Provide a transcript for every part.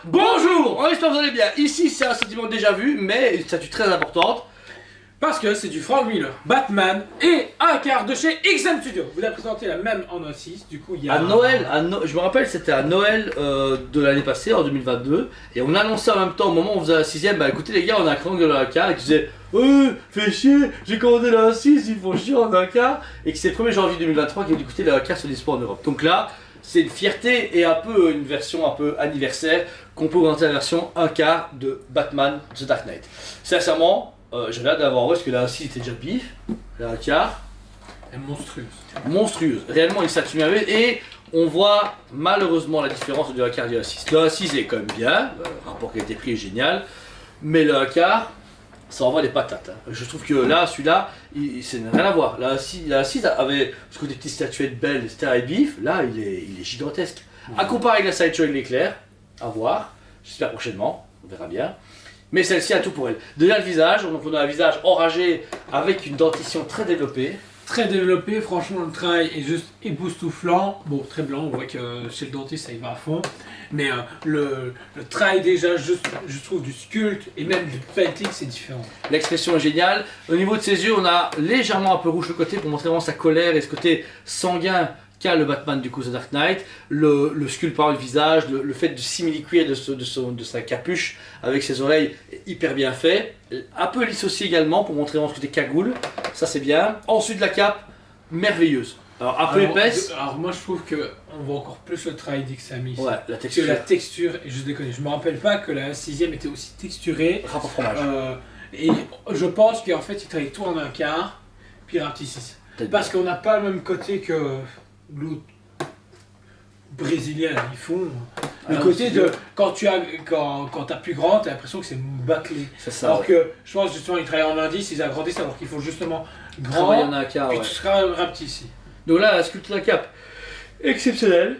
Bonjour. On espère que vous allez bien. Ici c'est un sentiment déjà vu, mais une statue très importante. Parce que c'est du Frank Miller, Batman et un quart de chez XM Studio. Vous l'avez présenté la même en O6, du coup il y a... À Noël, je me rappelle c'était à Noël de l'année passée, en 2022. Et on annonçait en même temps, au moment où on faisait la 6ème, bah écoutez les gars, on a un crank de la quart et qui disait fais chier, j'ai commandé la 6, ils font chier en un quart. Et que c'est le 1er janvier 2023 qu'il a dit écoutez la quart se dispose en Europe. Donc là, c'est une fierté et un peu une version un peu anniversaire qu'on peut présenter la version 1 quart de Batman The Dark Knight. Sincèrement, j'ai hâte d'avoir parce que la 6 était déjà pif, la quart. Elle est monstrueuse. Monstrueuse, réellement une statue merveilleuse et on voit malheureusement la différence de la quart et de la 6. La 6 est quand même bien, le rapport qualité-prix est génial, mais le quart, ça envoie des patates. Hein. Je trouve que là, celui-là, ça n'a rien à voir. La 6 avait ce côté petites statuettes belles, etc. et bif, là il est gigantesque. À comparer avec la Sideshow avec l'éclair, à voir, j'espère prochainement, on verra bien. Mais celle-ci a tout pour elle. Déjà le visage, donc on a un visage enragé avec une dentition très développée. Très développé, franchement le travail est juste époustouflant. Bon, très blanc, on voit que chez le dentiste ça y va à fond. Mais le travail déjà, je trouve du sculpte et même du painting c'est différent. L'expression est géniale. Au niveau de ses yeux, on a légèrement un peu rouge le côté pour montrer vraiment sa colère et ce côté sanguin qu'a le Batman du coup The Dark Knight. Le sculpte par le visage, le fait de simili-cuir de sa capuche avec ses oreilles est hyper bien fait. Un peu lisse aussi également pour montrer vraiment ce côté cagoule. Ça c'est bien. Ensuite la cape, merveilleuse. Alors un peu épaisse. Alors moi je trouve qu'on voit encore plus le travail d'Ixami. Ouais, la texture. Que la texture est juste déconnée. Je me rappelle pas que la 6ème était aussi texturée. Rapport fromage. Et je pense qu'en fait il travaille tout en un quart, puis un petit 6. Parce qu'on n'a pas le même côté que l'autre brésilien, ils font le côté de quand t'as plus grand, t'as l'impression que c'est bâclé. C'est ça. Alors que je pense justement ils travaillent en indice, ils agrandissent alors qu'il faut justement grand. Il y en a un quart, puis ouais. tu seras un petit ici. Donc là, la sculpture de la cape, exceptionnelle.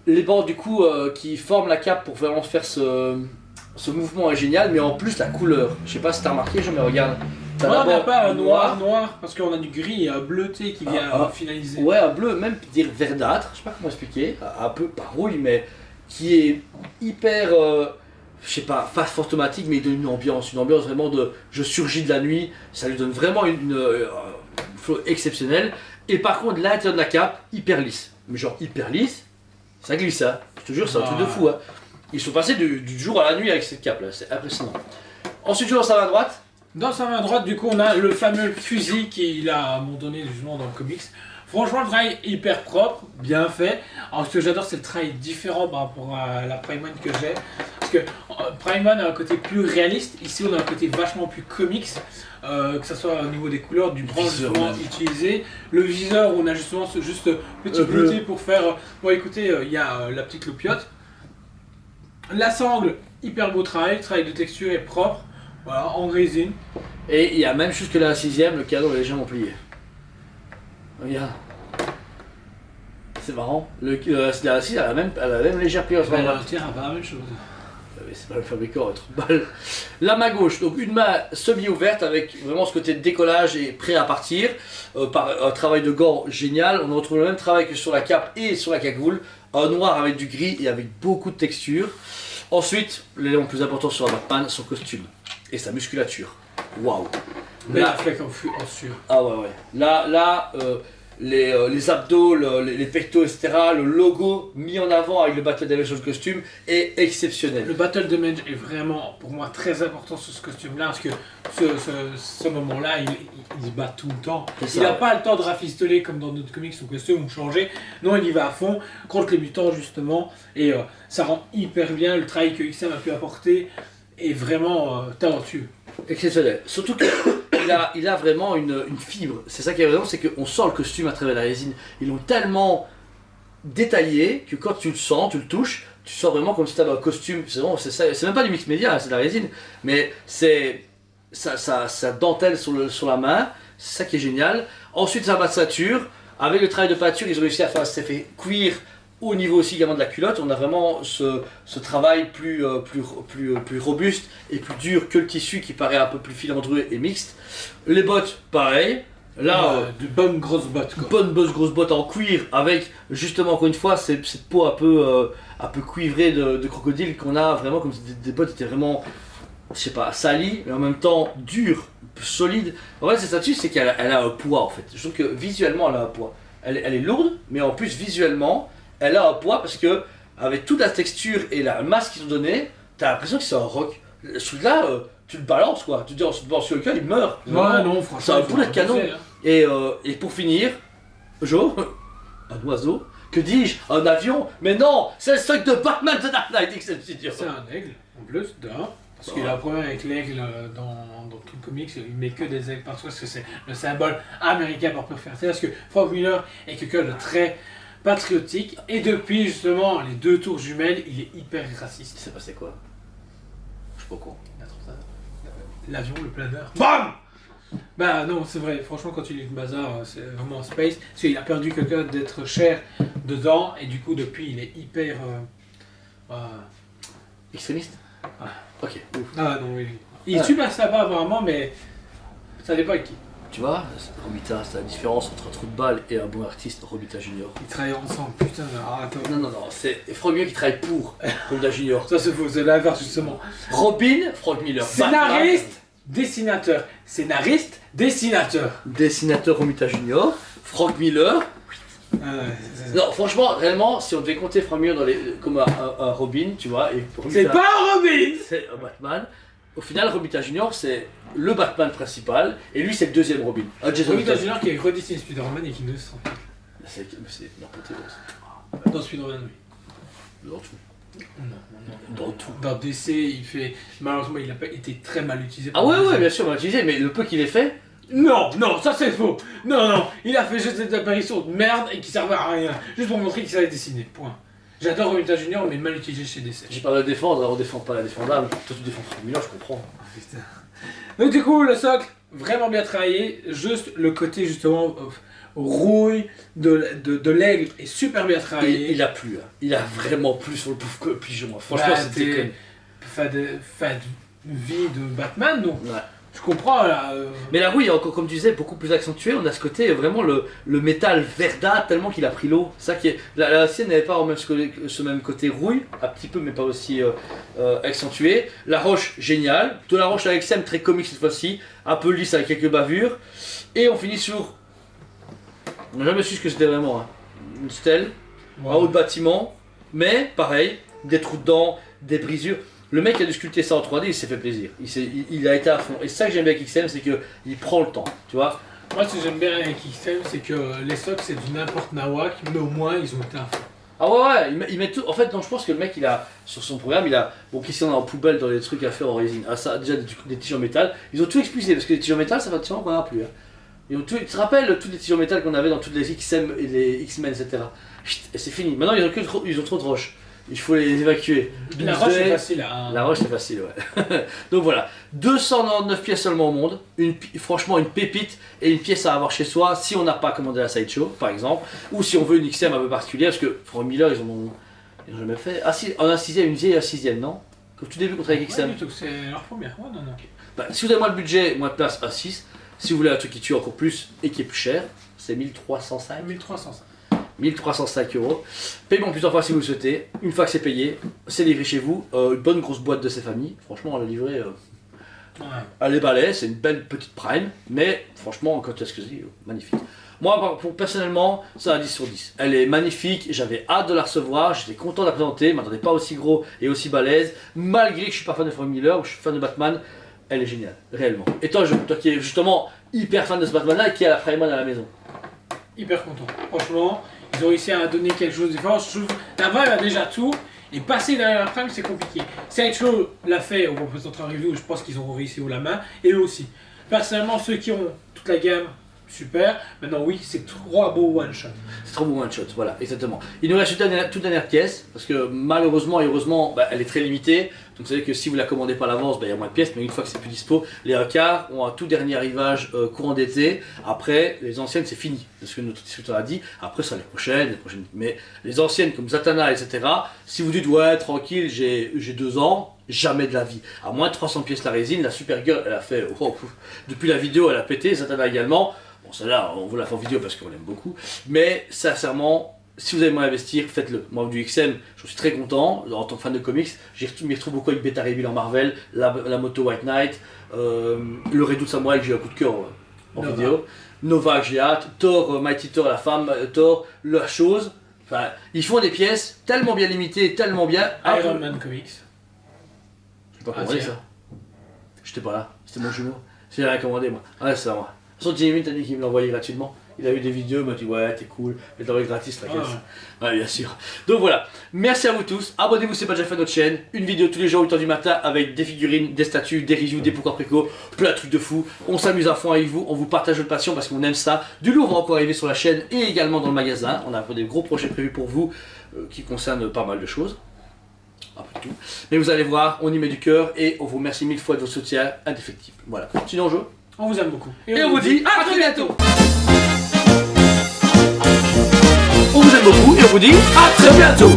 Les bandes du coup qui forment la cape pour vraiment faire ce mouvement est génial, mais en plus la couleur. Je sais pas si t'as remarqué, je me regarde. On n'a pas un noir parce qu'on a du gris et un bleuté qui vient finaliser. Ouais, un bleu, même dire verdâtre, je sais pas comment expliquer, un peu pas rouille, mais qui est hyper, je sais pas, pas fantomatique, mais il donne une ambiance vraiment de je surgis de la nuit, ça lui donne vraiment une flow exceptionnel. Et par contre, l'intérieur de la cape, hyper lisse. Mais genre hyper lisse, ça glisse, hein. Je te jure, c'est un truc de fou. Hein. Ils sont passés du jour à la nuit avec cette cape là, c'est impressionnant. Ensuite, je lance à ma droite. Dans sa main droite, du coup, on a le fameux fusil qu'il a abandonné justement dans le comics. Franchement, le travail est hyper propre, bien fait. Alors, ce que j'adore, c'est le travail différent par rapport à la Prime One que j'ai. Parce que Prime One a un côté plus réaliste. Ici, on a un côté vachement plus comics. Que ce soit au niveau des couleurs, du branchement utilisé. Le viseur, on a justement ce juste petit bleuté pour faire. Bon, écoutez, il y a la petite loupiote. La sangle, hyper beau travail. Le travail de texture est propre. Voilà, en résine. Et il y a même chose que la 6ème, le cadeau est légèrement plié. Regarde. C'est marrant. La 6 elle a la même légère pliure. Ouais, la tiers a pas la même chose. C'est pas le fabricant, un truc de balle. La main gauche, donc une main semi-ouverte avec vraiment ce côté de décollage et prêt à partir. Par un travail de gore génial. On retrouve le même travail que sur la cape et sur la cagoule. Un noir avec du gris et avec beaucoup de texture. Ensuite, l'élément le plus important sur un Batman, son costume et sa musculature. Waouh! Belle fleque en sueur. Ah ouais, ouais. Là, les abdos, les pectoraux, etc., le logo mis en avant avec le Battle Damage sur le costume est exceptionnel. Le Battle Damage est vraiment, pour moi, très important sur ce costume-là, parce que ce moment-là, il se bat tout le temps. Il n'a pas le temps de rafistoler comme dans notre comics son costume ou changer. Non, il y va à fond contre les mutants, justement, et ça rend hyper bien le travail que XM a pu apporter, est vraiment talentueux. Exceptionnel. Surtout qu'il a vraiment une fibre. C'est ça qui est vraiment, c'est qu'on sent le costume à travers la résine. Ils l'ont tellement détaillé que quand tu le sens, tu le touches, tu sens vraiment comme si tu avais un costume. C'est même pas du mix média, c'est de la résine, mais c'est ça dentelle sur la main. C'est ça qui est génial. Ensuite, sa massature. Avec le travail de peinture, ils ont réussi à faire cet effet cuir au niveau aussi également de la culotte. On a vraiment ce travail plus robuste et plus dur que le tissu qui paraît un peu plus filandreux et mixte. Les bottes, pareil. Là, de bonnes grosses bottes quoi. bonne grosse botte en cuir avec justement encore une fois cette peau un peu cuivrée de crocodile qu'on a vraiment comme si des bottes étaient vraiment, je sais pas, salies mais en même temps dures, solides. En fait c'est ça dessus, c'est qu'elle a un poids en fait. Je trouve que visuellement elle a un poids. Elle est lourde mais en plus visuellement elle a un poids parce que avec toute la texture et la masse qu'ils ont donnée, t'as l'impression que c'est un roc. Celui-là, tu le balances quoi. Tu te dis on se balance sur le cœur, il meurt. Ouais, Vraiment. non, franchement. C'est un il faut boulet de pas canon. pousser, hein. Et pour finir, Joe, un oiseau, que dis-je, un avion, mais non, c'est le stock de Batman de Dark Knight Studio. C'est un aigle, en plus, d'un. Parce qu'il a un problème avec l'aigle dans King Comics, il met que des aigles partout parce que c'est le symbole américain par pure fierté. Parce que Frank Miller est quelqu'un de très patriotique et depuis justement les 2 tours jumelles, il est hyper raciste. Il s'est passé quoi? Je sais pas quoi. L'avion, le planeur. BAM! Bah non, c'est vrai, franchement quand il est le bazar, c'est vraiment space. Parce qu'il a perdu quelqu'un d'être cher dedans et du coup depuis il est hyper... Extrémiste? Ah. Ok, ouf. Ah non, oui. Il tue pas là-bas apparemment, mais ça dépend avec qui. Tu vois, Romita, c'est la différence entre un trou de balle et un bon artiste, Romita Junior. Ils travaillent ensemble, putain, attends. Non, c'est Frank Miller qui travaille pour Romita Junior. Ça c'est faux, c'est l'inverse justement. Robin, Frank Miller. Scénariste, dessinateur. Scénariste, dessinateur. Dessinateur Romita Junior, Frank Miller. Non, franchement, réellement, si on devait compter Frank Miller comme un Robin, tu vois, et Romita, C'est pas un Robin. c'est un Batman. Au final, Romita Junior, c'est le Batman principal, et lui, c'est le deuxième Robin. Jason Robin Todd. Junior qui a redessiné Spider-Man et qui ne se rend pas. C'est n'importe quoi. Dans Spider-Man, oui. Dans tout. Non. Dans tout. Dans DC, il fait. Malheureusement, il a pas été très mal utilisé. Ah ouais, bien sûr, on l'a utilisé, mais le peu qu'il ait fait, Non, ça c'est faux. Non, il a fait juste des apparitions de merde et qui servaient à rien. Juste pour montrer qu'il savait dessiner. Point. J'adore Romita Junior, mais mal utilisé chez DC. j'ai pas à le défendre, on défend pas la défendable. Toi, tu défends Frank Miller, je comprends. Putain. Donc du coup, le socle, vraiment bien travaillé. Juste le côté justement rouille de l'aigle est super bien travaillé. Il a plu, hein. Il a vraiment plu sur le pauvre pigeon. Franchement, c'était Fin de vie de Batman, donc ouais. je comprends là. Mais la rouille est encore, comme tu disais, beaucoup plus accentuée. On a ce côté vraiment le métal verdâtre tellement qu'il a pris l'eau. Ça qui est la sienne n'avait pas ce même côté rouille, un petit peu, mais pas aussi accentué. La roche géniale, de la roche avec Sam très comique cette fois-ci, un peu lisse avec quelques bavures. Et on finit sur, on n'a jamais su ce que c'était vraiment, hein. Une stèle, Ouais. un haut de bâtiment, mais pareil, des trous dedans, des brisures. Le mec a dû sculpter ça en 3D, il s'est fait plaisir. Il a été à fond. Et ça que j'aime bien avec XM, c'est qu'il prend le temps, tu vois. Moi, ce que j'aime bien avec XM, c'est que les stocks, c'est du n'importe nawak, mais au moins, ils ont été à fond. Ah ouais, il met tout. En fait, non, je pense que le mec, il a, sur son programme, il a. Bon, qu'est-ce qu'il y en a en poubelle dans les trucs à faire en résine? Ah, ça, déjà, des tiges en métal. Ils ont tout expulsé, parce que les tiges en métal, ça va tellement qu'on n'en a plus. Hein. Ils ont tout, tu te rappelles tous les tiges en métal qu'on avait dans toutes les XM et les X-Men, etc. Chut, et c'est fini. Maintenant, ils ont trop de roches. Il faut les évacuer. La roche, c'est facile à. La roche, c'est facile, ouais. Donc voilà, 299 pièces seulement au monde, franchement une pépite et une pièce à avoir chez soi si on n'a pas commandé la Sideshow, par exemple, ou si on veut une XM un peu particulière, parce que Frank Miller, ils en ont jamais fait. Ah si, on a un sixième, une vieille, un sixième, non? Comme tout début contre avec XM. Ouais, du tout, c'est leur première. Ouais, non. Bah, si vous avez moins de budget, moins de place, à 6. Si vous voulez un truc qui tue encore plus et qui est plus cher, c'est 1305. 1305. 1305 euros. Paiement plusieurs fois si vous le souhaitez. Une fois que c'est payé, c'est livré chez vous. Une bonne grosse boîte de ces familles. Franchement, elle est livrée. Ouais. Elle est balai, c'est une belle petite prime. Mais franchement, quand tu as ce que c'est, magnifique. Moi, personnellement, c'est un 10 sur 10. Elle est magnifique. J'avais hâte de la recevoir. J'étais content de la présenter. Je ne m'attendais pas aussi gros et aussi balèze. Malgré que je suis pas fan de Frank Miller ou je suis fan de Batman, elle est géniale, réellement. Et toi qui es justement hyper fan de ce Batman-là et qui a la Prime à la maison. Hyper content. Franchement, ils ont réussi à donner quelque chose de différent. Je trouve la vibe a déjà tout. Et passer derrière la prime, c'est compliqué. Sideshow l'a fait, on va présenter un review, je pense qu'ils ont réussi haut la main. Et eux aussi. Personnellement, ceux qui ont toute la gamme, super. Maintenant, oui, c'est 3 beaux one-shot. C'est trop beau one-shot, voilà, exactement. Il nous reste toute dernière pièce, parce que malheureusement et heureusement, elle est très limitée. Donc c'est vrai que si vous la commandez pas à l'avance, il y a moins de pièces, mais une fois que c'est plus dispo, les Hakar ont un tout dernier arrivage courant d'été. Après, les anciennes, c'est fini. C'est ce que notre distributeur a dit. Après, ça les prochaines. Mais les anciennes, comme Zatanna, etc., si vous dites, ouais, tranquille, j'ai 2 ans, jamais de la vie. À moins de 300 pièces la résine, la Supergirl, elle a fait, depuis la vidéo, elle a pété, Zatanna également. Bon, celle-là, on vous la fait en vidéo parce qu'on l'aime beaucoup. Mais sincèrement, si vous avez moyen d'investir, faites-le. Moi, du XM, je suis très content. En tant que fan de comics, je m'y retrouve beaucoup avec Beta Ray Bill en Marvel, la moto White Knight, le Redoute Samurai que j'ai eu un coup de cœur en vidéo, Nova que j'ai hâte, Thor, Mighty Thor, la femme, Thor, la chose. Enfin, ils font des pièces tellement bien limitées, tellement bien. Iron Man Comics. Je sais pas commandé ça. J'étais pas là, c'était mon jumeau. J'ai rien commandé moi. Ouais, c'est à moi. De toute façon, Jimmy t'a dit qu'il me l'envoyait gratuitement. Il a eu des vidéos, il m'a dit ouais, t'es cool, je vais t'envoyer gratis la caisse. Ouais, bien sûr. Donc voilà, merci à vous tous. Abonnez-vous si c'est pas déjà fait à notre chaîne. Une vidéo tous les jours 8h du matin avec des figurines, des statues, des reviews, des pourquoi préco, plein de trucs de fou. On s'amuse à fond avec vous, on vous partage notre passion parce qu'on aime ça. Du lourd va encore arriver sur la chaîne et également dans le magasin. On a des gros projets prévus pour vous qui concernent pas mal de choses. Un peu de tout. Mais vous allez voir, on y met du cœur et on vous remercie 1000 fois de votre soutien indéfectible. Voilà, continuons le jeu. On vous aime beaucoup. Et on vous dit à très bientôt. On vous aime beaucoup et on vous dit à très bientôt.